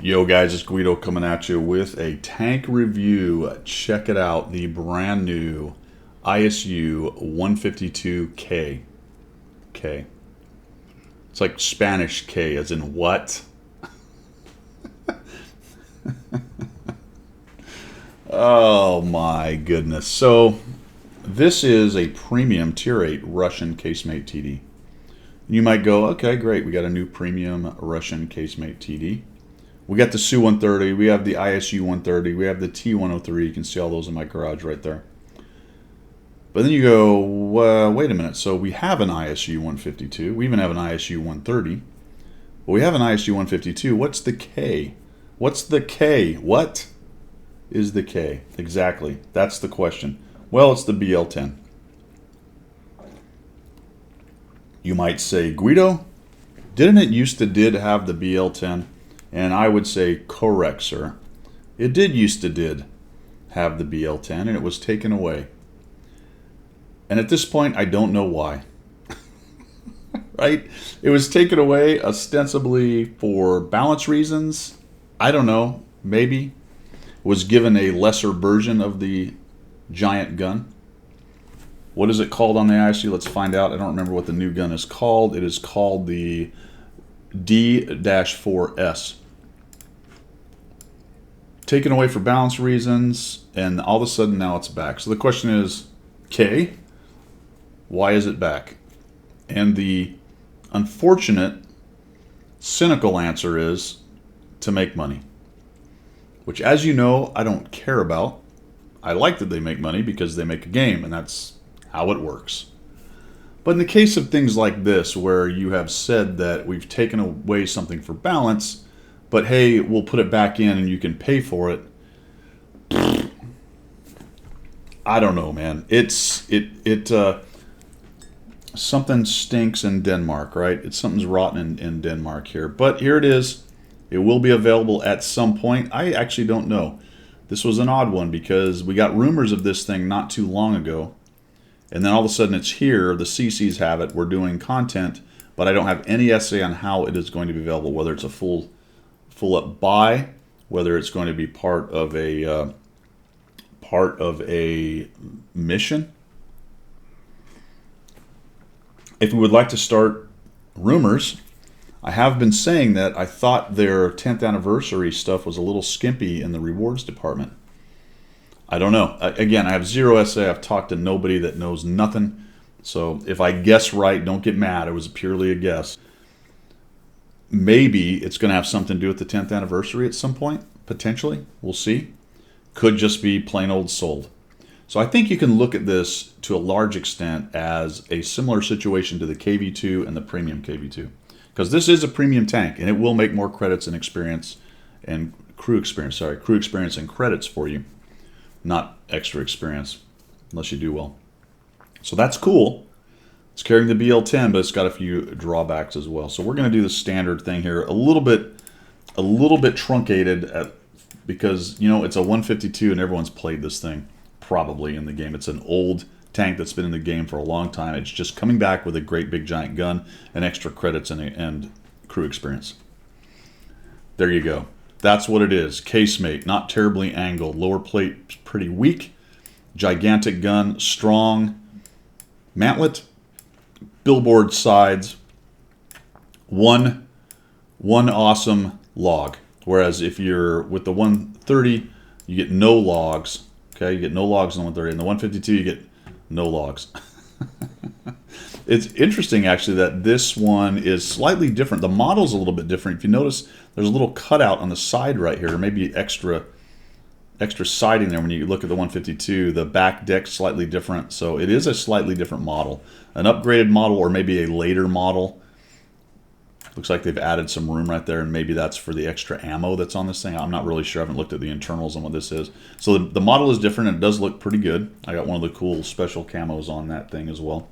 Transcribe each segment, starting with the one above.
Yo guys, it's Guido coming at you with a tank review. Check it out, the brand new ISU-152K. K. It's like Spanish K as in what? Oh my goodness. So this is a premium Tier 8 Russian casemate TD. You might go, okay, great, we got a new premium Russian casemate TD. We got the ISU-130, we have the ISU-130, we have the T-103. You can see all those in my garage right there. But then you go, wait a minute, so we have an ISU-152, we even have an ISU-130, but we have an ISU-152. What's the K? What's the K? What is the K? Exactly, that's the question. Well, it's the BL-10. You might say, Guido, didn't it used to have the BL-10? And I would say, correct, sir. It used to have the BL-10, and it was taken away. And at this point, I don't know why. Right? It was taken away ostensibly for balance reasons. I don't know. Maybe. Was given a lesser version of the giant gun. What is it called on the ISU? Let's find out. I don't remember what the new gun is called. It is called the D-4S. Taken away for balance reasons, and all of a sudden now it's back. So the question is, K, why is it back? And the unfortunate, cynical answer is to make money. Which, as you know, I don't care about. I like that they make money because they make a game, and that's how it works. But in the case of things like this, where you have said that we've taken away something for balance, but hey, we'll put it back in and you can pay for it. I don't know, man. Something stinks in Denmark, right? Something's rotten in Denmark here. But here it is. It will be available at some point. I actually don't know. This was an odd one because we got rumors of this thing not too long ago. And then all of a sudden it's here. The CCs have it. We're doing content, but I don't have any essay on how it is going to be available, whether it's a full up buy, whether it's going to be part of a mission. If we would like to start rumors, I have been saying that I thought their 10th anniversary stuff was a little skimpy in the rewards department. I don't know. Again, I have zero essay. I've talked to nobody that knows nothing. So if I guess right, don't get mad. It was purely a guess. Maybe it's going to have something to do with the 10th anniversary at some point, potentially. We'll see. Could just be plain old sold. So I think you can look at this to a large extent as a similar situation to the KV2 and the premium KV2. Because this is a premium tank, and it will make more credits and experience and crew experience and credits for you. Not extra experience, unless you do well. So that's cool. It's carrying the BL-10, but it's got a few drawbacks as well. So we're going to do the standard thing here, a little bit truncated because it's a 152 and everyone's played this thing probably in the game. It's an old tank that's been in the game for a long time. It's just coming back with a great big giant gun and extra credits and crew experience. There you go. That's what it is. Casemate, not terribly angled. Lower plate pretty weak. Gigantic gun, strong. Mantlet, billboard sides. One awesome log. Whereas if you're with the 130, you get no logs. Okay, you get no logs on the 130. And the 152, you get no logs. It's interesting, actually, that this one is slightly different. The model's a little bit different. If you notice, there's a little cutout on the side right here, maybe extra siding there when you look at the 152. The back deck's slightly different, so it is a slightly different model. An upgraded model or maybe a later model. Looks like they've added some room right there, and maybe that's for the extra ammo that's on this thing. I'm not really sure. I haven't looked at the internals on what this is. So the model is different, and it does look pretty good. I got one of the cool special camos on that thing as well.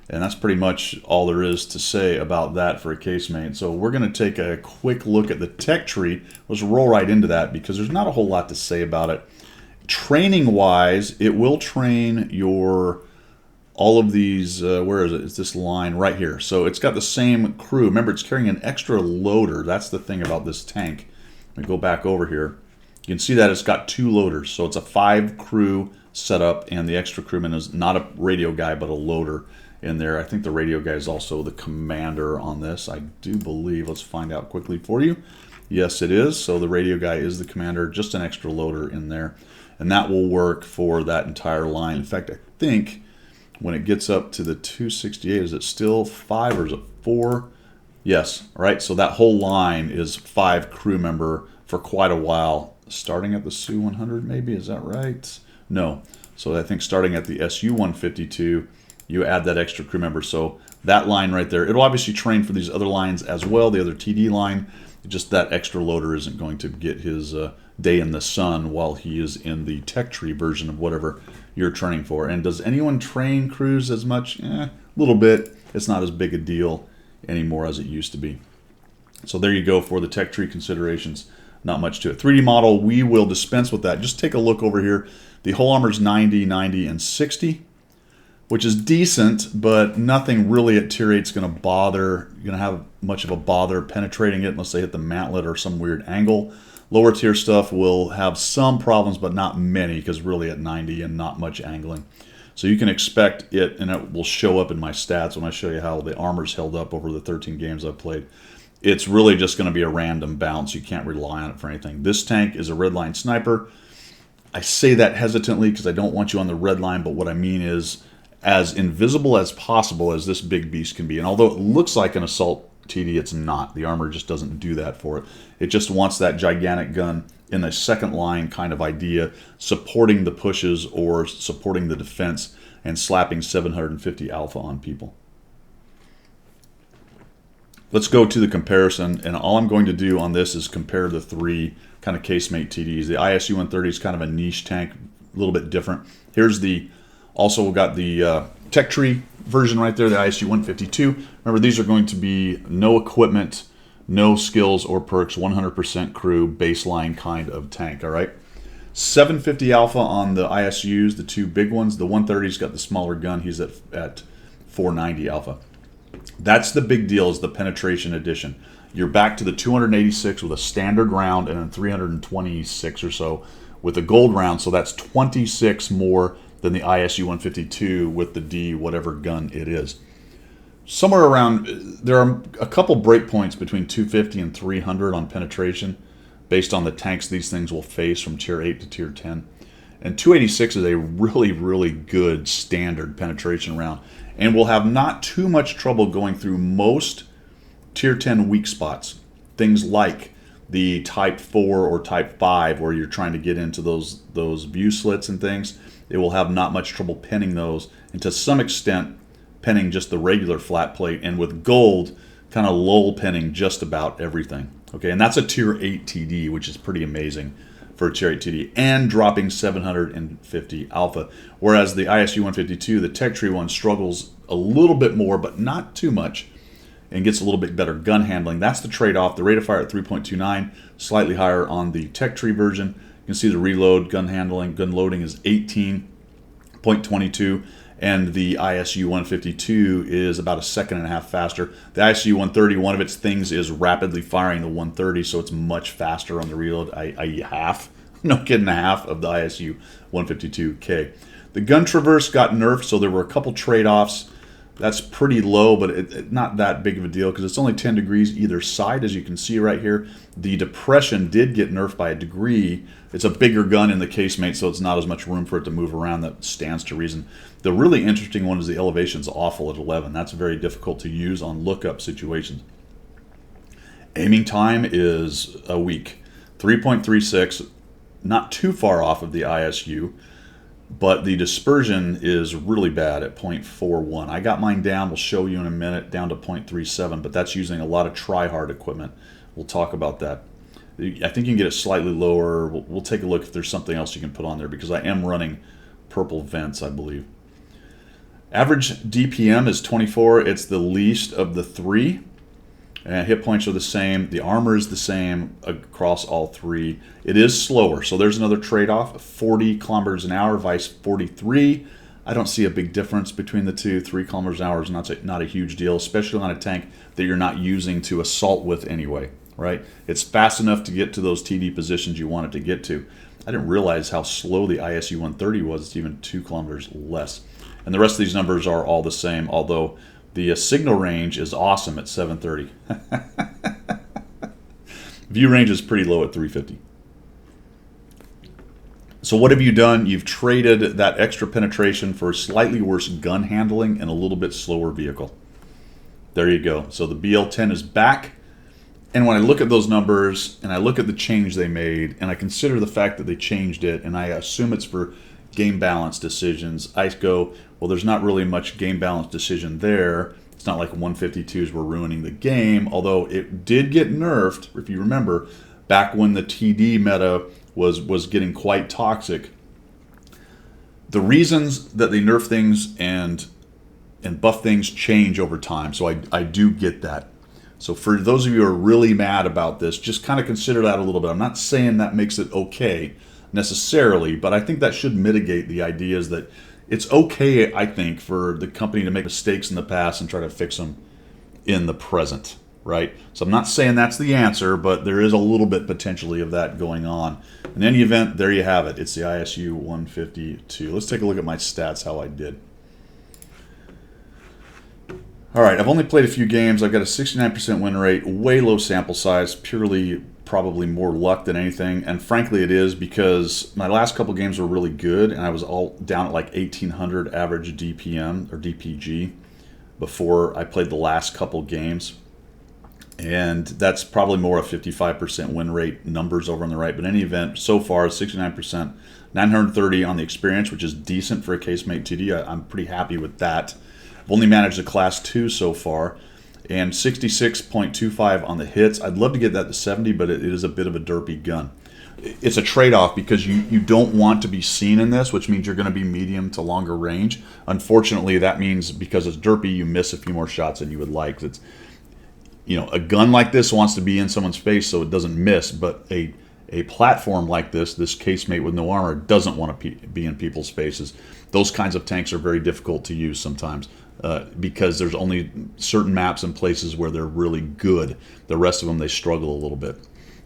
And that's pretty much all there is to say about that for a casemate. So we're going to take a quick look at the tech tree. Let's roll right into that because there's not a whole lot to say about it. Training-wise, it will train your all of these, where is it? It's this line right here. So it's got the same crew. Remember, it's carrying an extra loader. That's the thing about this tank. Let me go back over here. You can see that it's got 2 loaders. So it's a 5 crew setup, and the extra crewman is not a radio guy, but a loader in there. I think the radio guy is also the commander on this. I do believe. Let's find out quickly for you. Yes, it is. So the radio guy is the commander, just an extra loader in there. And that will work for that entire line. In fact, I think when it gets up to the 268, is it still 5 or is it 4? Yes, all right. So that whole line is 5 crew member for quite a while, starting at the ISU-100 maybe, is that right? No. So I think starting at the ISU-152, you add that extra crew member. So that line right there, it'll obviously train for these other lines as well, the other TD line. Just that extra loader isn't going to get his day in the sun while he is in the tech tree version of whatever you're training for. And does anyone train crews as much? A little bit. It's not as big a deal anymore as it used to be. So there you go for the tech tree considerations. Not much to it. 3D model, we will dispense with that. Just take a look over here. The whole armor's 90, 90, and 60, which is decent, but nothing really at tier 8 is going to bother. You're going to have much of a bother penetrating it unless they hit the mantlet or some weird angle. Lower tier stuff will have some problems, but not many, because really at 90 and not much angling. So you can expect it, and it will show up in my stats when I show you how the armor's held up over the 13 games I've played. It's really just going to be a random bounce. You can't rely on it for anything. This tank is a red line sniper. I say that hesitantly because I don't want you on the red line, but what I mean is as invisible as possible as this big beast can be. And although it looks like an assault TD, it's not. The armor just doesn't do that for it. It just wants that gigantic gun in a second line kind of idea, supporting the pushes or supporting the defense and slapping 750 alpha on people. Let's go to the comparison, and all I'm going to do on this is compare the 3 kind of casemate TDs. The ISU-130 is kind of a niche tank, a little bit different. Here's the, also we've got the tech tree version right there, the ISU-152. Remember, these are going to be no equipment, no skills or perks, 100% crew, baseline kind of tank, all right? 750 alpha on the ISUs, the 2 big ones. The 130's got the smaller gun. He's at 490 alpha. That's the big deal, is the penetration addition. You're back to the 286 with a standard round and then 326 or so with a gold round, so that's 26 more than the ISU-152 with the D whatever gun it is. Somewhere around, there are a couple breakpoints between 250 and 300 on penetration based on the tanks these things will face from tier 8 to tier 10. And 286 is a really, really good standard penetration round. And we'll have not too much trouble going through most tier 10 weak spots. Things like the type 4 or type 5 where you're trying to get into those view slits and things. It will have not much trouble pinning those, and to some extent pinning just the regular flat plate, and with gold kind of lull pinning just about everything. Okay, and that's a tier 8 TD, which is pretty amazing for a tier 8 TD, and dropping 750 alpha. Whereas the ISU-152, the tech tree one, struggles a little bit more, but not too much, and gets a little bit better gun handling. That's the trade-off. The rate of fire at 3.29, slightly higher on the tech tree version. You can see the reload, gun handling, gun loading is 18.22, and the ISU-152 is about a second and a half faster. The ISU-130, one of its things is rapidly firing the 130, so it's much faster on the reload, i.e. half, no kidding, half of the ISU-152K. The gun traverse got nerfed, so there were a couple trade-offs. That's pretty low, but not that big of a deal because it's only 10 degrees either side, as you can see right here. The depression did get nerfed by a degree. It's a bigger gun in the casemate, so it's not as much room for it to move around. That stands to reason. The really interesting one is the elevation's awful at 11. That's very difficult to use on lookup situations. Aiming time is a week. 3.36, not too far off of the ISU. But the dispersion is really bad at 0.41. I got mine down, we'll show you in a minute, down to 0.37, but that's using a lot of try-hard equipment. We'll talk about that. I think you can get it slightly lower. We'll take a look if there's something else you can put on there, because I am running purple vents, I believe. Average DPM is 24. It's the least of the 3. And hit points are the same. The armor is the same across all 3. It is slower, so there's another trade-off. 40 kilometers an hour, vice 43. I don't see a big difference between the two. 3 kilometers an hour is not a huge deal, especially on a tank that you're not using to assault with anyway. right? It's fast enough to get to those TD positions you want it to get to. I didn't realize how slow the ISU-130 was. It's even 2 kilometers less. And the rest of these numbers are all the same, although the signal range is awesome at 730. View range is pretty low at 350. So what have you done? You've traded that extra penetration for slightly worse gun handling and a little bit slower vehicle. There you go. So the BL10 is back. And when I look at those numbers and I look at the change they made and I consider the fact that they changed it and I assume it's for game balance decisions, I go, well, there's not really much game balance decision there. It's not like 152s were ruining the game, although it did get nerfed, if you remember, back when the TD meta was getting quite toxic. The reasons that they nerf things and buff things change over time, so I do get that. So for those of you who are really mad about this, just kind of consider that a little bit. I'm not saying that makes it okay necessarily, but I think that should mitigate the ideas that it's okay, I think, for the company to make mistakes in the past and try to fix them in the present, right? So I'm not saying that's the answer, but there is a little bit potentially of that going on. In any event, there you have it. It's the ISU-152. Let's take a look at my stats, how I did. All right, I've only played a few games. I've got a 69% win rate, way low sample size, purely probably more luck than anything. And frankly, it is because my last couple games were really good, and I was all down at like 1,800 average DPM or DPG before I played the last couple games. And that's probably more a 55% win rate numbers over on the right. But in any event, so far, 69%, 930 on the experience, which is decent for a casemate TD. I'm pretty happy with that. I've only managed a class 2 so far, and 66.25 on the hits. I'd love to get that to 70, but it is a bit of a derpy gun. It's a trade-off because you don't want to be seen in this, which means you're going to be medium to longer range. Unfortunately, that means because it's derpy, you miss a few more shots than you would like. It's, you know, a gun like this wants to be in someone's face so it doesn't miss, but a platform like this casemate with no armor, doesn't want to be in people's faces. Those kinds of tanks are very difficult to use sometimes. Because there's only certain maps and places where they're really good. The rest of them, they struggle a little bit.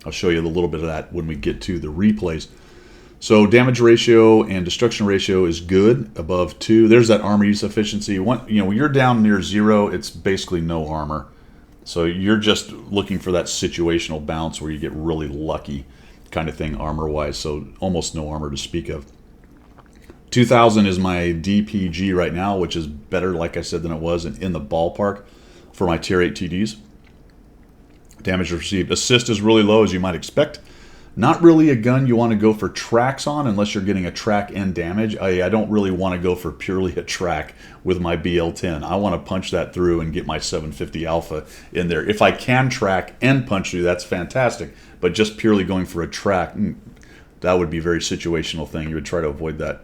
I'll show you a little bit of that when we get to the replays. So damage ratio and destruction ratio is good, above 2. There's that armor use efficiency. When you're down near 0, it's basically no armor. So you're just looking for that situational bounce where you get really lucky kind of thing armor-wise. So almost no armor to speak of. 2,000 is my DPG right now, which is better, like I said, than it was in the ballpark for my Tier 8 TDs. Damage received. Assist is really low, as you might expect. Not really a gun you want to go for tracks on unless you're getting a track and damage. I don't really want to go for purely a track with my BL10. I want to punch that through and get my 750 Alpha in there. If I can track and punch through, that's fantastic. But just purely going for a track, that would be a very situational thing. You would try to avoid that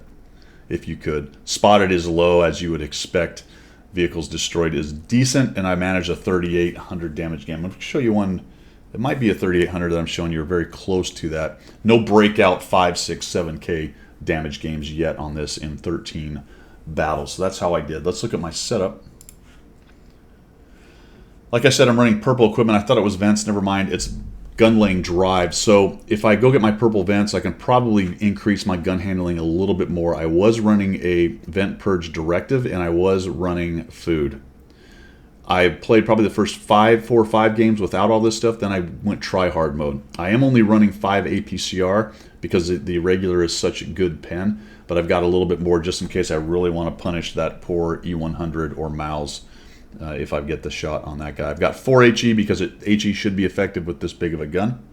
if you could. Spotted is low, as you would expect. Vehicles destroyed is decent, and I managed a 3,800 damage game. I'm going to show you one. It might be a 3,800 that I'm showing you. Very close to that. No breakout 5, 6, 7K damage games yet on this in 13 battles. So that's how I did. Let's look at my setup. Like I said, I'm running purple equipment. I thought it was vents. Never mind. It's gun laying drive. So if I go get my purple vents, I can probably increase my gun handling a little bit more. I was running a vent purge directive, and I was running food. I played probably the first 4 or 5 games without all this stuff. Then I went try-hard mode. I am only running 5 APCR because the regular is such a good pen, but I've got a little bit more just in case I really want to punish that poor E100 or Mouse if I get the shot on that guy. I've got 4 HE because HE should be effective with this big of a gun.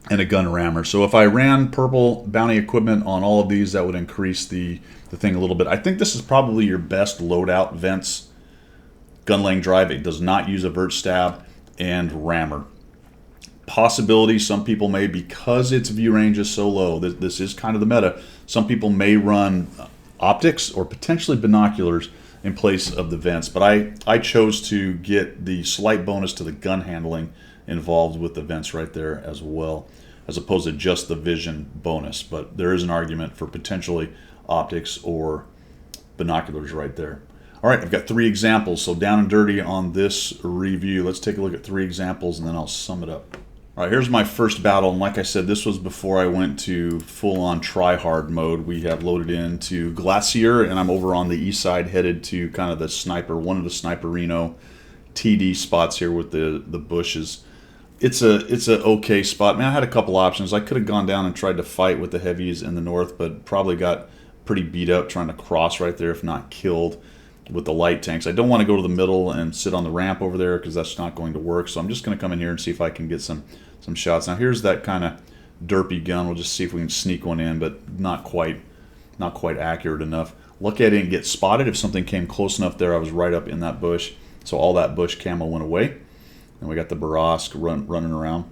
And a gun rammer. So if I ran purple bounty equipment on all of these, that would increase the thing a little bit. I think this is probably your best loadout vents. Gun laying drive. It does not use a vert stab and rammer. Possibility, some people may, because its view range is so low, this is kind of the meta, some people may run optics or potentially binoculars in place of the vents. But I chose to get the slight bonus to the gun handling involved with the vents right there as well, as opposed to just the vision bonus. But there is an argument for potentially optics or binoculars right there. All right, I've got 3 examples. So down and dirty on this review. Let's take a look at 3 examples and then I'll sum it up. All right, here's my first battle. And like I said, this was before I went to full-on try-hard mode. We have loaded into Glacier, and I'm over on the east side, headed to kind of the sniper, one of the Sniperino TD spots here with the bushes. It's a okay spot. Man, I had a couple options. I could have gone down and tried to fight with the heavies in the north, but probably got pretty beat up trying to cross right there, if not killed, with the light tanks. I don't want to go to the middle and sit on the ramp over there because that's not going to work. So I'm just going to come in here and see if I can get some shots. Now here's that kind of derpy gun. We'll just see if we can sneak one in, but not quite accurate enough. Lucky I didn't get spotted. If something came close enough there, I was right up in that bush. So all that bush camo went away. And we got the Barask running around.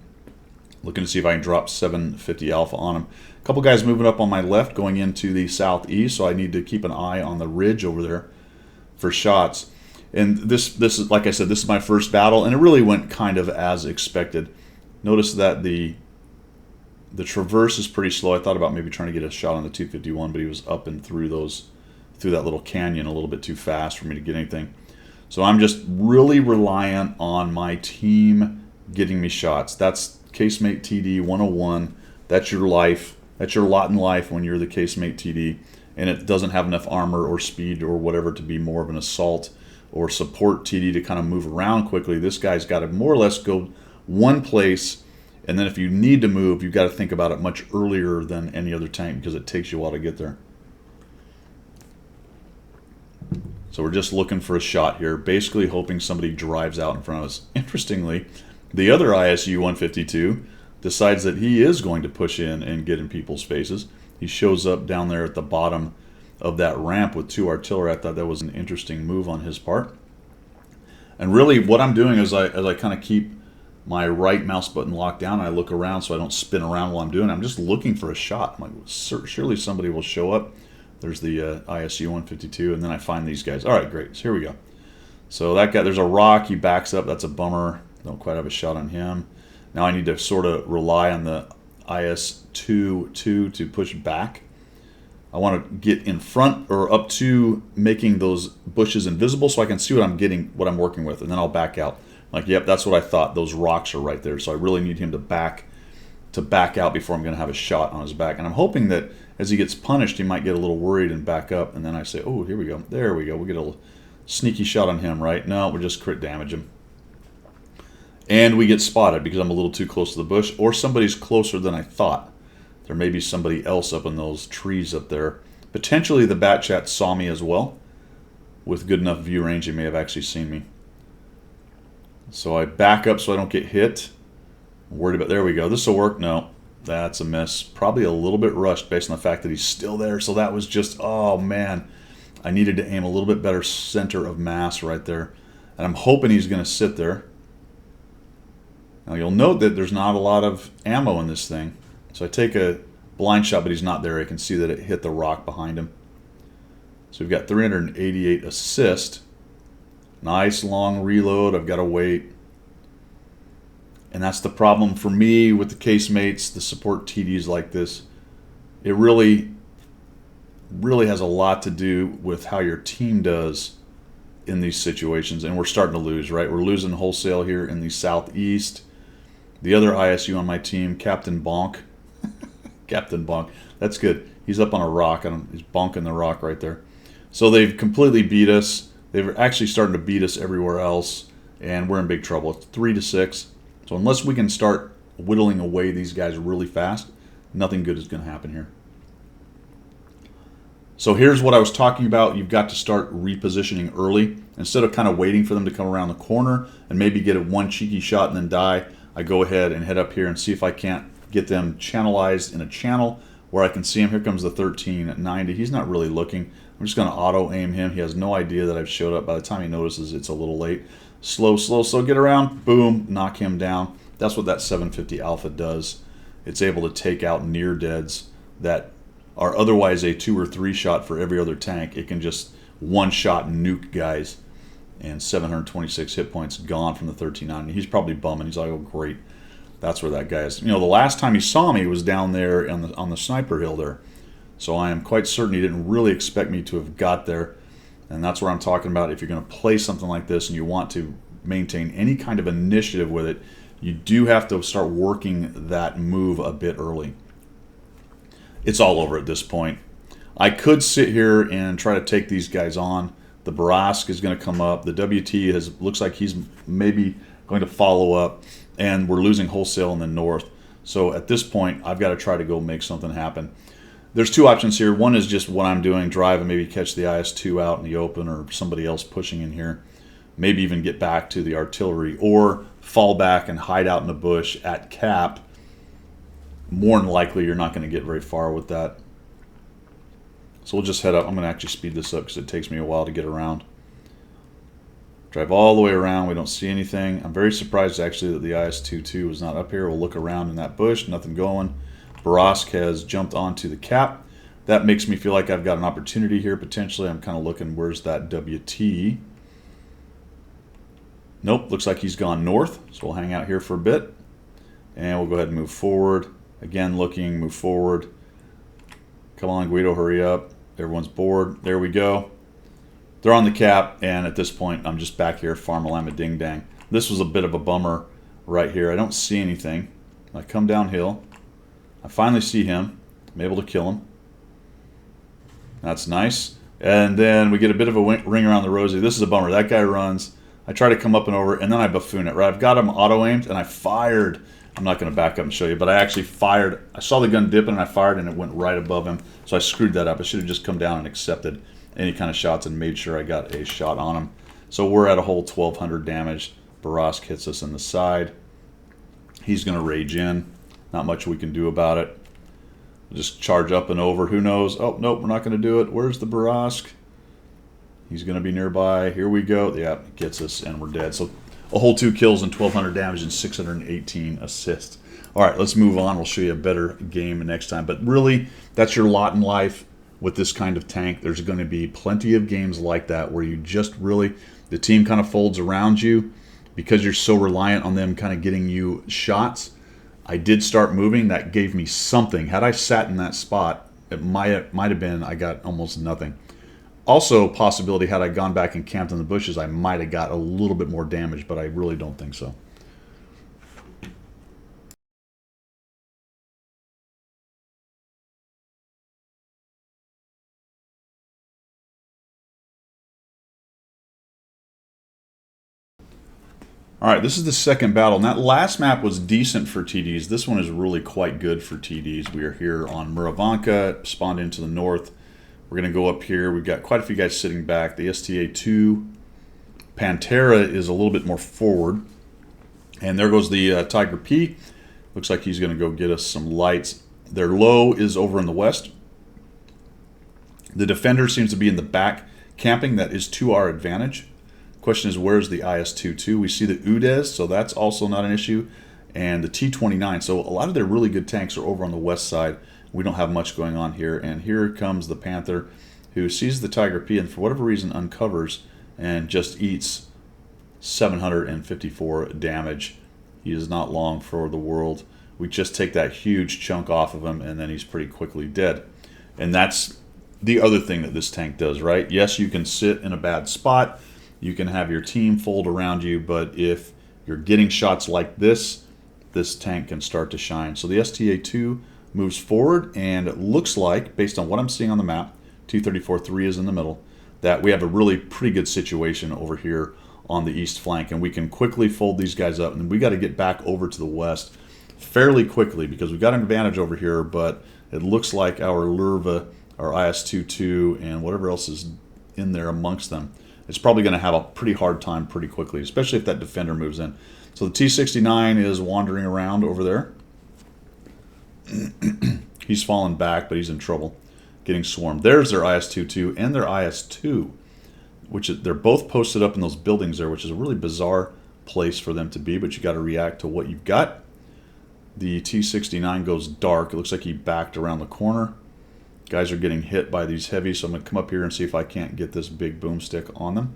Looking to see if I can drop 750 Alpha on him. A couple guys moving up on my left going into the southeast, so I need to keep an eye on the ridge over there for shots. And this is, like I said, this is my first battle, and it really went kind of as expected. Notice that the traverse is pretty slow. I thought about maybe trying to get a shot on the 251, but he was up and through that little canyon a little bit too fast for me to get anything. So I'm just really reliant on my team getting me shots. That's Casemate TD 101. That's your life. That's your lot in life when you're the Casemate TD, and it doesn't have enough armor or speed or whatever to be more of an assault or support TD to kind of move around quickly. This guy's got to more or less go one place, and then if you need to move, you've got to think about it much earlier than any other tank because it takes you a while to get there. So we're just looking for a shot here, basically hoping somebody drives out in front of us. Interestingly, the other ISU-152 decides that he is going to push in and get in people's faces. He shows up down there at the bottom of that ramp with 2 artillery. I thought that was an interesting move on his part. And really what I'm doing is as I kind of keep my right mouse button locked down, I look around so I don't spin around while I'm doing it. I'm just looking for a shot. I'm like, surely somebody will show up. There's the ISU-152, and then I find these guys. All right, great. So here we go. So that guy, there's a rock. He backs up. That's a bummer. Don't quite have a shot on him. Now I need to sort of rely on the IS-2 to push back. I want to get in front or up to making those bushes invisible so I can see what I'm getting, what I'm working with, and then I'll back out. Like, yep, that's what I thought. Those rocks are right there. So I really need him to back out before I'm going to have a shot on his back. And I'm hoping that as he gets punished, he might get a little worried and back up. And then I say, oh, here we go. There we go. We get a sneaky shot on him, right? No, we just crit damage him. And we get spotted because I'm a little too close to the bush, or somebody's closer than I thought. There may be somebody else up in those trees up there. Potentially the Bat Chat saw me as well. With good enough view range, he may have actually seen me. So I back up so I don't get hit. I'm worried about, there we go. This will work. No, that's a miss. Probably a little bit rushed based on the fact that he's still there. So that was just, oh man. I needed to aim a little bit better center of mass right there. And I'm hoping he's going to sit there. Now you'll note that there's not a lot of ammo in this thing. So I take a blind shot, but he's not there. I can see that it hit the rock behind him. So we've got 388 assist. Nice long reload. I've got to wait. And that's the problem for me with the casemates, the support TDs like this. It really has a lot to do with how your team does in these situations. And we're starting to lose, right? We're losing wholesale here in the southeast. The other ISU on my team, Captain Bonk. Captain Bonk. That's good. He's up on a rock. He's bonking the rock right there. So they've completely beat us. They've actually started to beat us everywhere else. And we're in big trouble. It's 3-6. So unless we can start whittling away these guys really fast, nothing good is going to happen here. So here's what I was talking about. You've got to start repositioning early. Instead of kind of waiting for them to come around the corner and maybe get a one cheeky shot and then die, I go ahead and head up here and see if I can't get them channelized in a channel where I can see him. Here comes the 13 at 90. He's not really looking. I'm just going to auto-aim him. He has no idea that I've showed up. By the time he notices, it's a little late. Slow, slow, slow. Get around. Boom. Knock him down. That's what that 750 Alpha does. It's able to take out near deads that are otherwise a 2 or 3 shot for every other tank. It can just one-shot nuke guys. And 726 hit points gone from the 1390. He's probably bumming. He's like, oh, great. That's where that guy is. You know, the last time he saw me was down there on the sniper hill there. So I am quite certain he didn't really expect me to have got there. And that's where I'm talking about. If you're going to play something like this and you want to maintain any kind of initiative with it, you do have to start working that move a bit early. It's all over at this point. I could sit here and try to take these guys on. The Barask is going to come up. The WT looks like he's maybe going to follow up, and we're losing wholesale in the north. So at this point, I've got to try to go make something happen. There's two options here. One is just what I'm doing, drive and maybe catch the IS-2 out in the open, or somebody else pushing in here. Maybe even get back to the artillery, or fall back and hide out in the bush at cap. More than likely, you're not going to get very far with that. So we'll just head up. I'm going to actually speed this up because it takes me a while to get around. Drive all the way around. We don't see anything. I'm very surprised actually that the IS-22 was not up here. We'll look around in that bush. Nothing going. Barask has jumped onto the cap. That makes me feel like I've got an opportunity here potentially. I'm kind of looking, where's that WT? Nope, looks like he's gone north. So we'll hang out here for a bit. And we'll go ahead and move forward. Again, looking, move forward. Come on, Guido, hurry up. Everyone's bored. There we go. They're on the cap, and at this point, I'm just back here, Farmalama Ding Dang. This was a bit of a bummer right here. I don't see anything. I come downhill. I finally see him. I'm able to kill him. That's nice. And then we get a bit of a ring around the rosy. This is a bummer. That guy runs. I try to come up and over, and then I buffoon it, right? I've got him auto-aimed, and I fired. I'm not going to back up and show you, but I actually fired. I saw the gun dipping, and I fired, and it went right above him. So I screwed that up. I should have just come down and accepted any kind of shots and made sure I got a shot on him. So we're at a whole 1,200 damage. Barask hits us in the side. He's going to rage in. Not much we can do about it. We'll just charge up and over. Who knows? Oh, nope, we're not going to do it. Where's the Barask? He's going to be nearby. Here we go. Yeah, it gets us, and we're dead. So a whole 2 kills and 1,200 damage and 618 assists. All right, let's move on. We'll show you a better game next time. But really, that's your lot in life with this kind of tank. There's going to be plenty of games like that where you just really, the team kind of folds around you because you're so reliant on them kind of getting you shots. I did start moving. That gave me something. Had I sat in that spot, it might have been I got almost nothing. Also, possibility, had I gone back and camped in the bushes, I might have got a little bit more damage, but I really don't think so. All right, this is the second battle. And that last map was decent for TDs. This one is really quite good for TDs. We are here on Muravanka, spawned into the north. We're going to go up here. We've got quite a few guys sitting back. The STA-2 Pantera is a little bit more forward. And there goes the Tiger P. Looks like he's going to go get us some lights. Their low is over in the west. The Defender seems to be in the back camping. That is to our advantage. Question is, where's the IS-22? We see the UDES, so that's also not an issue. And the T-29. So a lot of their really good tanks are over on the west side. We don't have much going on here. And here comes the Panther, who sees the Tiger P and for whatever reason uncovers and just eats 754 damage. He is not long for the world. We just take that huge chunk off of him, and then he's pretty quickly dead. And that's the other thing that this tank does, right? Yes, you can sit in a bad spot. You can have your team fold around you, but if you're getting shots like this, this tank can start to shine. So the STA-2 moves forward, and it looks like, based on what I'm seeing on the map, 234-3 is in the middle, that we have a really pretty good situation over here on the east flank, and we can quickly fold these guys up, and we got to get back over to the west fairly quickly because we've got an advantage over here, but it looks like our Lurva, our IS-22, and whatever else is in there amongst them, it's probably going to have a pretty hard time pretty quickly, especially if that Defender moves in. So the T-69 is wandering around over there. He's fallen back, but he's in trouble, getting swarmed. There's their IS-22 and their IS-2, which they're both posted up in those buildings there, which is a really bizarre place for them to be, but you got to react to what you've got. The T-69 goes dark. It looks like he backed around the corner. Guys are getting hit by these heavies, so I'm going to come up here and see if I can't get this big boomstick on them.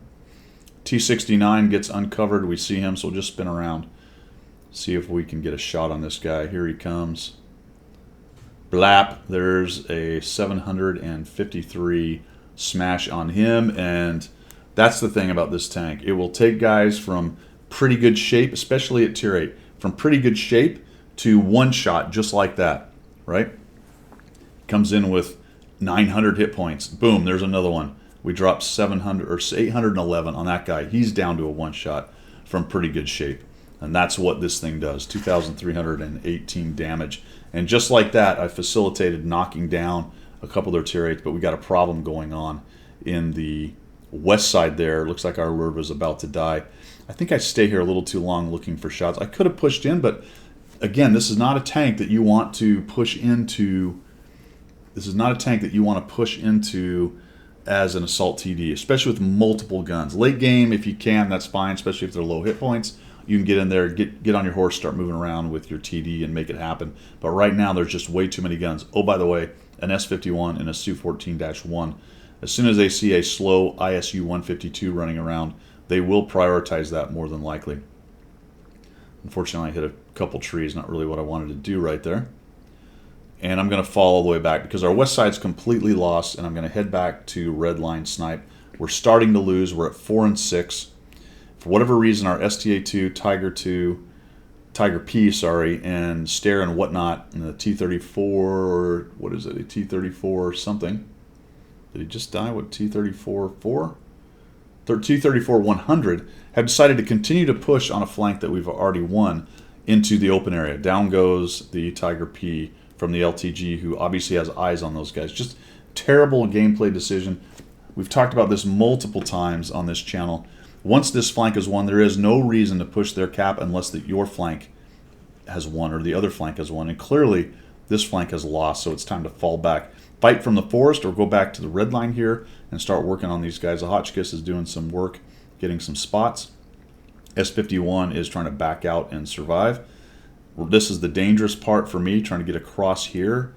T-69 gets uncovered. We see him, so we'll just spin around. See if we can get a shot on this guy. Here he comes. Blap. There's a 753 smash on him. And that's the thing about this tank. It will take guys from pretty good shape, especially at tier 8, from pretty good shape to one shot just like that, right? Comes in with 900 hit points. Boom, there's another one. We dropped 700 or 811 on that guy. He's down to a one shot from pretty good shape. And that's what this thing does, 2,318 damage. And just like that, I facilitated knocking down a couple of their tier 8s, but we got a problem going on in the west side there. Looks like our Lurva is about to die. I think I stay here a little too long looking for shots. I could have pushed in, but again, this is not a tank that you want to push into. This is not a tank that you want to push into as an assault TD, especially with multiple guns. Late game, if you can, that's fine, especially if they're low hit points. You can get in there, get on your horse, start moving around with your TD and make it happen. But right now, there's just way too many guns. Oh, by the way, an S51 and a Su-14-1. As soon as they see a slow ISU-152 running around, they will prioritize that more than likely. Unfortunately, I hit a couple trees, not really what I wanted to do right there. And I'm going to fall all the way back because our west side's completely lost, and I'm going to head back to red line snipe. We're starting to lose. We're at 4 and 6. For whatever reason, our STA-2, Tiger P, sorry, and Stare and whatnot, and the T-34, or what is it, a T-34 something. Did he just die? What, T-34-4? T-34-100 have decided to continue to push on a flank that we've already won into the open area. Down goes the Tiger P from the LTG, who obviously has eyes on those guys. Just terrible gameplay decision. We've talked about this multiple times on this channel. Once this flank is won, there is no reason to push their cap unless that your flank has won or the other flank has won. And clearly, this flank has lost, so it's time to fall back. Fight from the forest or go back to the red line here and start working on these guys. The Hotchkiss is doing some work, getting some spots. S51 is trying to back out and survive. This is the dangerous part for me, trying to get across here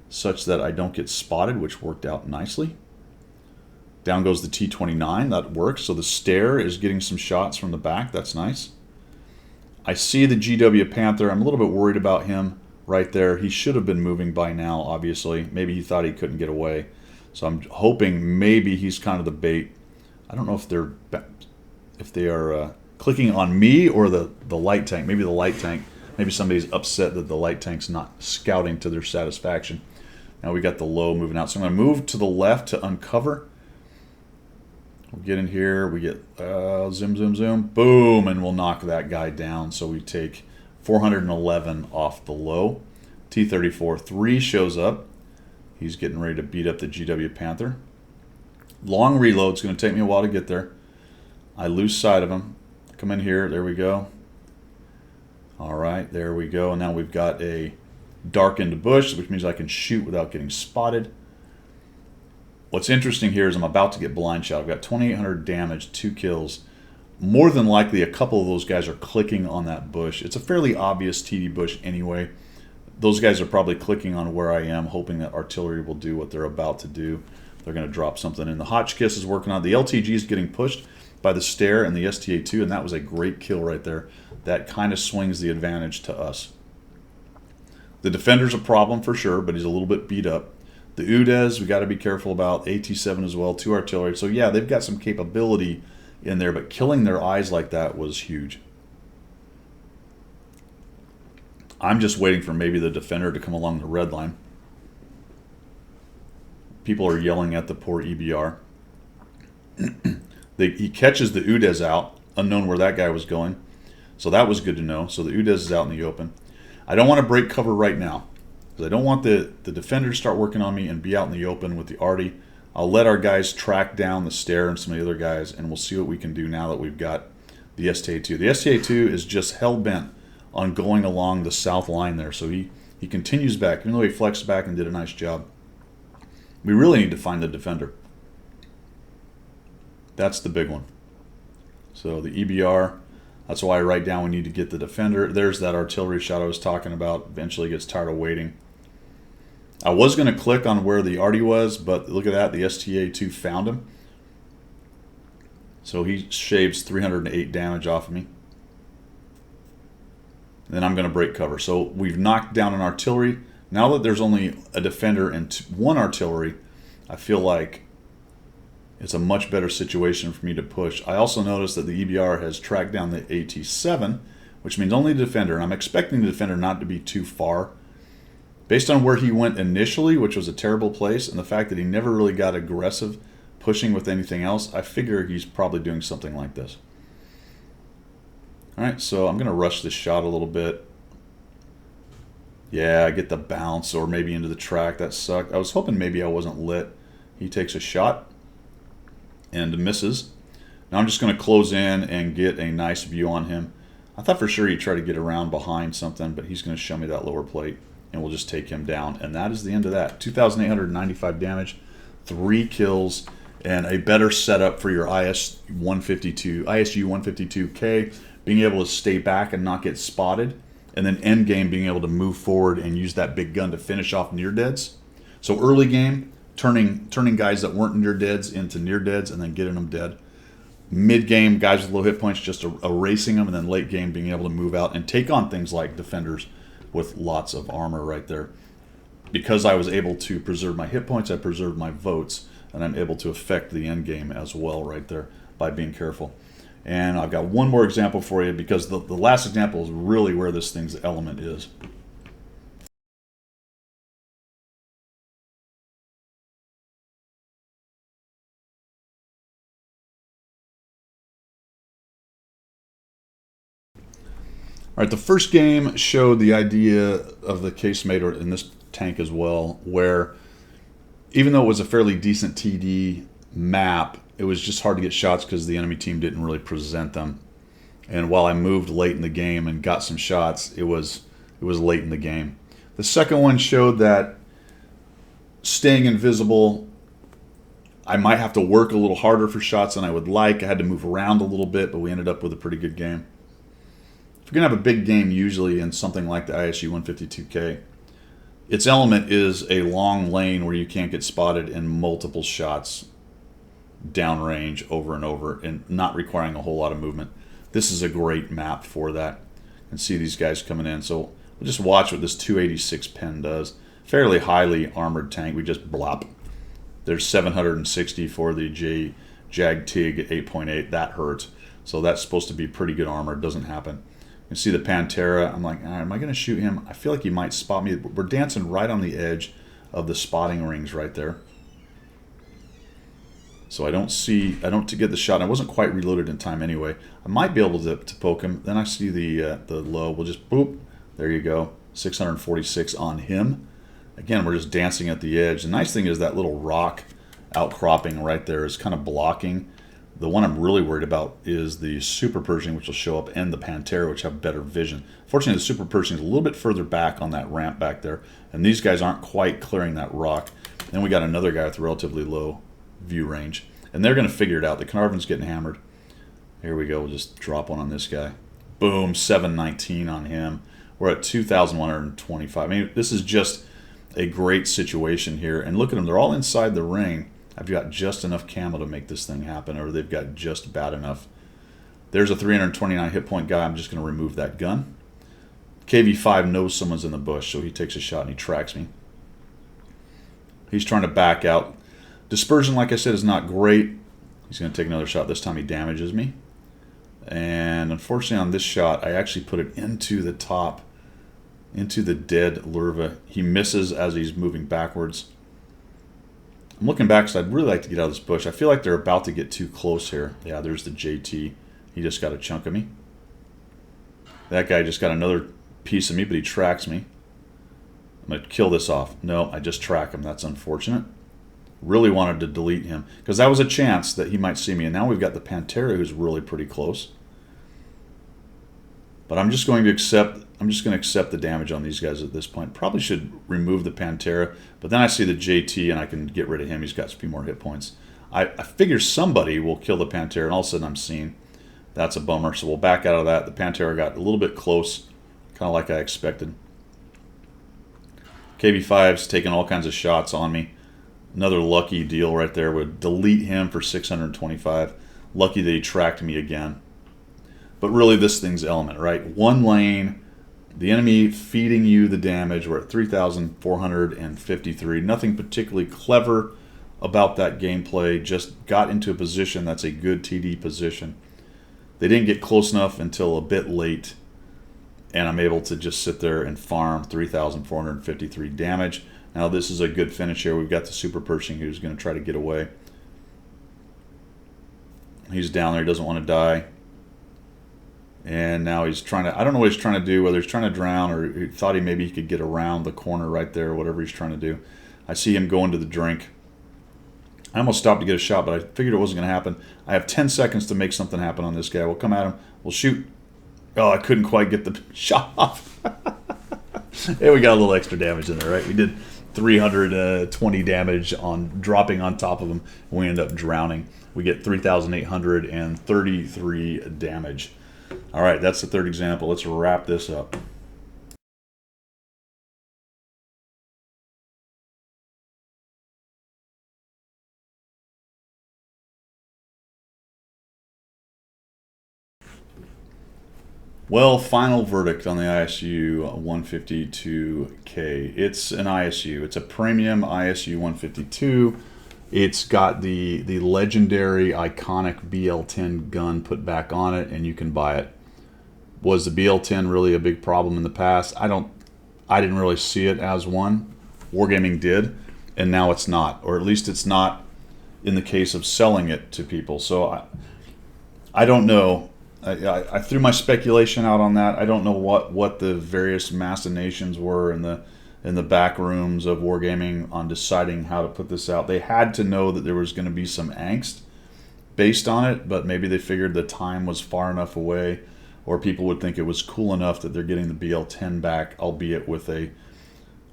such that I don't get spotted, which worked out nicely. Down goes the T-29. That works. So the Stare is getting some shots from the back. That's nice. I see the GW Panther. I'm a little bit worried about him right there. He should have been moving by now, obviously. Maybe he thought he couldn't get away. So I'm hoping maybe he's kind of the bait. I don't know if they are clicking on me or the light tank. Maybe the light tank. Maybe somebody's upset that the light tank's not scouting to their satisfaction. Now we got the low moving out. So I'm going to move to the left to uncover. We'll get in here. We get zoom, zoom, zoom. Boom. And we'll knock that guy down. So we take 411 off the low. T-34-3 shows up. He's getting ready to beat up the GW Panther. Long reload. It's going to take me a while to get there. I lose sight of him. Come in here. There we go. All right. There we go. And now we've got a darkened bush, which means I can shoot without getting spotted. What's interesting here is I'm about to get blind shot. I've got 2,800 damage, 2 kills. More than likely, a couple of those guys are clicking on that bush. It's a fairly obvious TD bush anyway. Those guys are probably clicking on where I am, hoping that artillery will do what they're about to do. They're going to drop something in. The Hotchkiss is working on. The LTG is getting pushed by the Stare and the STA-2, and that was a great kill right there. That kind of swings the advantage to us. The Defender's a problem for sure, but he's a little bit beat up. The UDES, we got to be careful about. AT-7 as well, 2 artillery. So yeah, they've got some capability in there, but killing their eyes like that was huge. I'm just waiting for maybe the Defender to come along the red line. People are yelling at the poor EBR. He catches the UDES out, unknown where that guy was going. So that was good to know. So the UDES is out in the open. I don't want to break cover right now, because I don't want the Defender to start working on me and be out in the open with the arty. I'll let our guys track down the Stare and some of the other guys, and we'll see what we can do now that we've got the STA-2. The STA-2 is just hell-bent on going along the south line there, so he continues back, even though he flexed back and did a nice job. We really need to find the Defender. That's the big one. So the EBR, that's why I write down we need to get the Defender. There's that artillery shot I was talking about. Eventually gets tired of waiting. I was going to click on where the arty was, but look at that. The STA-2 found him. So he shaves 308 damage off of me. Then I'm going to break cover. So we've knocked down an artillery. Now that there's only a Defender and 1 artillery, I feel like it's a much better situation for me to push. I also noticed that the EBR has tracked down the AT7, which means only the defender, and I'm expecting the defender not to be too far. Based on where he went initially, which was a terrible place, and the fact that he never really got aggressive pushing with anything else, I figure he's probably doing something like this. All right, so I'm going to rush this shot a little bit. Yeah, I get the bounce or maybe into the track. That sucked. I was hoping maybe I wasn't lit. He takes a shot and misses. Now I'm just going to close in and get a nice view on him. I thought for sure he'd try to get around behind something, but he's going to show me that lower plate, and we'll just take him down. And that is the end of that. 2,895 damage, 3 kills, and a better setup for your ISU-152K, being able to stay back and not get spotted, and then end game being able to move forward and use that big gun to finish off near deads. So early game, turning guys that weren't near deads into near deads and then getting them dead. Mid game, guys with low hit points, just erasing them, and then late game being able to move out and take on things like defenders with lots of armor right there. Because I was able to preserve my hit points, I preserved my votes, and I'm able to affect the end game as well right there by being careful. And I've got one more example for you, because the last example is really where this thing's element is. All right, the first game showed the idea of the casemate, or in this tank as well, where even though it was a fairly decent TD map, it was just hard to get shots because the enemy team didn't really present them. And while I moved late in the game and got some shots, it was late in the game. The second one showed that staying invisible, I might have to work a little harder for shots than I would like. I had to move around a little bit, but we ended up with a pretty good game. If you're going to have a big game, usually in something like the ISU-152K, its element is a long lane where you can't get spotted in multiple shots downrange over and over and not requiring a whole lot of movement. This is a great map for that. You can see these guys coming in. So we'll just watch what this 286 pen does. Fairly highly armored tank. We just blop. There's 760 for the Jag TIG at 8.8. That hurts. So that's supposed to be pretty good armor. It doesn't happen. You can see the Pantera. I'm like, am I going to shoot him? I feel like he might spot me. We're dancing right on the edge of the spotting rings right there. So I don't get the shot. I wasn't quite reloaded in time anyway. I might be able to poke him. Then I see the low. We'll just boop. There you go. 646 on him. Again, we're just dancing at the edge. The nice thing is that little rock outcropping right there is kind of blocking. The one I'm really worried about is the Super Pershing, which will show up, and the Pantera, which have better vision. Fortunately, the Super Pershing is a little bit further back on that ramp back there, and these guys aren't quite clearing that rock. Then we got another guy with relatively low view range, and they're going to figure it out. The Carnarvon's getting hammered. Here we go. We'll just drop one on this guy. Boom, 719 on him. We're at 2,125. I mean, this is just a great situation here. And look at them. They're all inside the ring. I've got just enough camo to make this thing happen, or they've got just bad enough. There's a 329 hit point guy. I'm just going to remove that gun. KV5 knows someone's in the bush, so he takes a shot and he tracks me. He's trying to back out. Dispersion, like I said, is not great. He's going to take another shot. This time he damages me. And unfortunately on this shot, I actually put it into the top, into the dead Lurva. He misses as he's moving backwards. I'm looking back because I'd really like to get out of this bush. I feel like they're about to get too close here. Yeah, there's the JT. He just got a chunk of me. That guy just got another piece of me, but he tracks me. I'm going to kill this off. No, I just track him. That's unfortunate. Really wanted to delete him because that was a chance that he might see me. And now we've got the Pantera, who's really pretty close. But I'm just going to accept the damage on these guys at this point. Probably should remove the Pantera, but then I see the JT and I can get rid of him. He's got a few more hit points. I figure somebody will kill the Pantera, and all of a sudden I'm seen. That's a bummer, so we'll back out of that. The Pantera got a little bit close, kind of like I expected. KV5's taking all kinds of shots on me. Another lucky deal right there. Would delete him for 625. Lucky that he tracked me again. But really, this thing's element, right? One lane, the enemy feeding you the damage. We're at 3,453. Nothing particularly clever about that gameplay. Just got into a position that's a good TD position. They didn't get close enough until a bit late, and I'm able to just sit there and farm 3,453 damage. Now this is a good finish here. We've got the Super Pershing who's going to try to get away. He's down there, he doesn't want to die. And now he's trying to, I don't know what he's trying to do, whether he's trying to drown or he thought maybe he could get around the corner right there, or whatever he's trying to do. I see him going to the drink. I almost stopped to get a shot, but I figured it wasn't going to happen. I have 10 seconds to make something happen on this guy. We'll come at him. We'll shoot. Oh, I couldn't quite get the shot off. Hey, we got a little extra damage in there, right? We did 320 damage on dropping on top of him. We end up drowning. We get 3,833 damage. All right, that's the third example. Let's wrap this up. Well, final verdict on the ISU-152K. It's an ISU. It's a premium ISU-152. It's got the legendary, iconic BL-10 gun put back on it, and you can buy it. Was the BL-10 really a big problem in the past? I didn't really see it as one. Wargaming did, and now it's not, or at least it's not in the case of selling it to people. So I don't know. I threw my speculation out on that. I don't know what the various machinations were in the back rooms of Wargaming on deciding how to put this out. They had to know that there was going to be some angst based on it, but maybe they figured the time was far enough away, or people would think it was cool enough that they're getting the BL-10 back, albeit with a,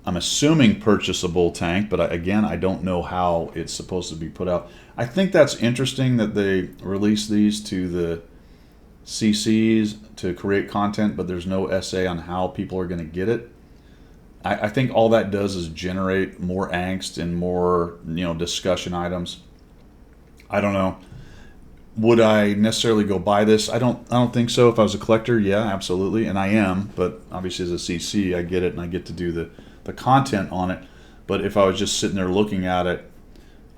I'm assuming, purchasable tank, but again, I don't know how it's supposed to be put out. I think that's interesting that they release these to the CCs to create content, but there's no essay on how people are going to get it. I think all that does is generate more angst and more, discussion items. I don't know. Would I necessarily go buy this? I don't think so. If I was a collector, yeah, absolutely, and I am. But obviously, as a CC, I get it, and I get to do the content on it. But if I was just sitting there looking at it,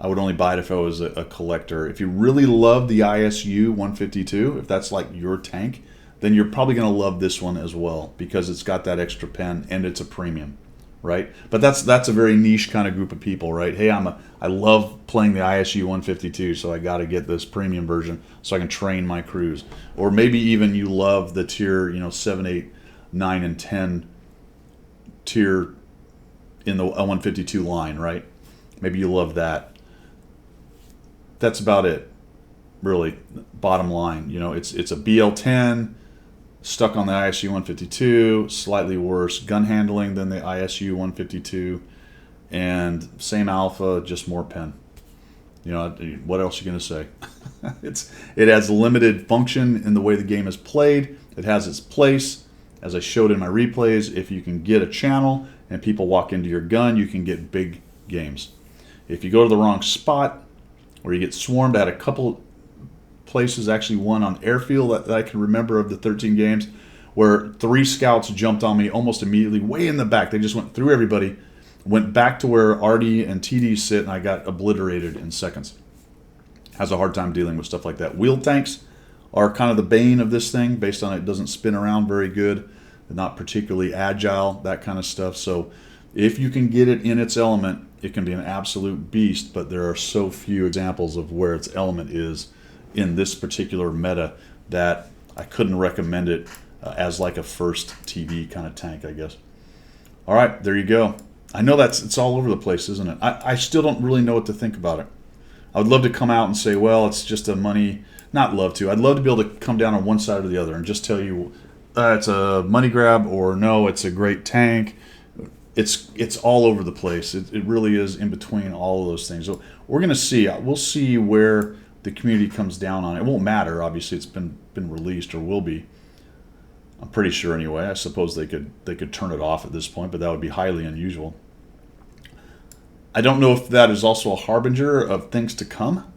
I would only buy it if I was a collector. If you really love the ISU-152, if that's like your tank, then you're probably going to love this one as well, because it's got that extra pen and it's a premium, right? But that's a very niche kind of group of people, right? Hey, I love playing the ISU-152, so I got to get this premium version so I can train my crews. Or maybe even you love the tier, 7, 8, 9, and 10 tier in the 152 line, right? Maybe you love that. That's about it, really. Bottom line, it's a BL-10 stuck on the ISU-152, slightly worse gun handling than the ISU-152, and same alpha, just more pen. What else are you going to say? It has limited function in the way the game is played. It has its place, as I showed in my replays. If you can get a channel and people walk into your gun, you can get big games. If you go to the wrong spot, or you get swarmed, I had a couple places, actually one on airfield that I can remember of the 13 games, where 3 scouts jumped on me almost immediately, way in the back. They just went through everybody, went back to where RD and TD sit, and I got obliterated in seconds. Has a hard time dealing with stuff like that. Wheel tanks are kind of the bane of this thing, based on it doesn't spin around very good, not particularly agile, that kind of stuff. So if you can get it in its element, it can be an absolute beast, but there are so few examples of where its element is in this particular meta that I couldn't recommend it as like a first TV kind of tank, I guess. All right, there you go. I know it's all over the place, isn't it? I still don't really know what to think about it. I would love to come out and say, well, it's just a money, not love to. I'd love to be able to come down on one side or the other and just tell you it's a money grab, or no, it's a great tank. It's all over the place. It really is in between all of those things. So we're going to see. We'll see where the community comes down on it. It won't matter. Obviously, it's been released, or will be. I'm pretty sure anyway. I suppose they could turn it off at this point, but that would be highly unusual. I don't know if that is also a harbinger of things to come,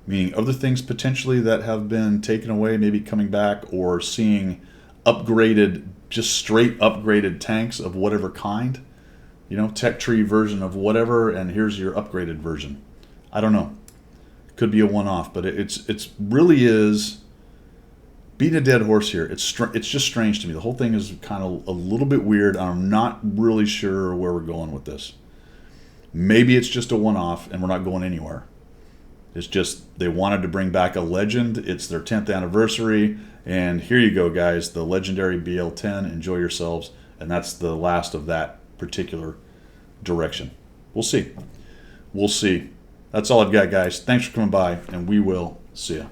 meaning other things potentially that have been taken away, maybe coming back, or seeing upgraded, just straight upgraded tanks of whatever kind, tech tree version of whatever, and here's your upgraded version. I don't know. Could be a one-off, but it's really is beating a dead horse here. It's just strange to me. The whole thing is kind of a little bit weird. I'm not really sure where we're going with this. Maybe it's just a one-off and we're not going anywhere. It's just they wanted to bring back a legend. It's their 10th anniversary, and here you go, guys. The legendary BL10. Enjoy yourselves, and that's the last of that particular direction. We'll see. We'll see. That's all I've got, guys. Thanks for coming by, and we will see you.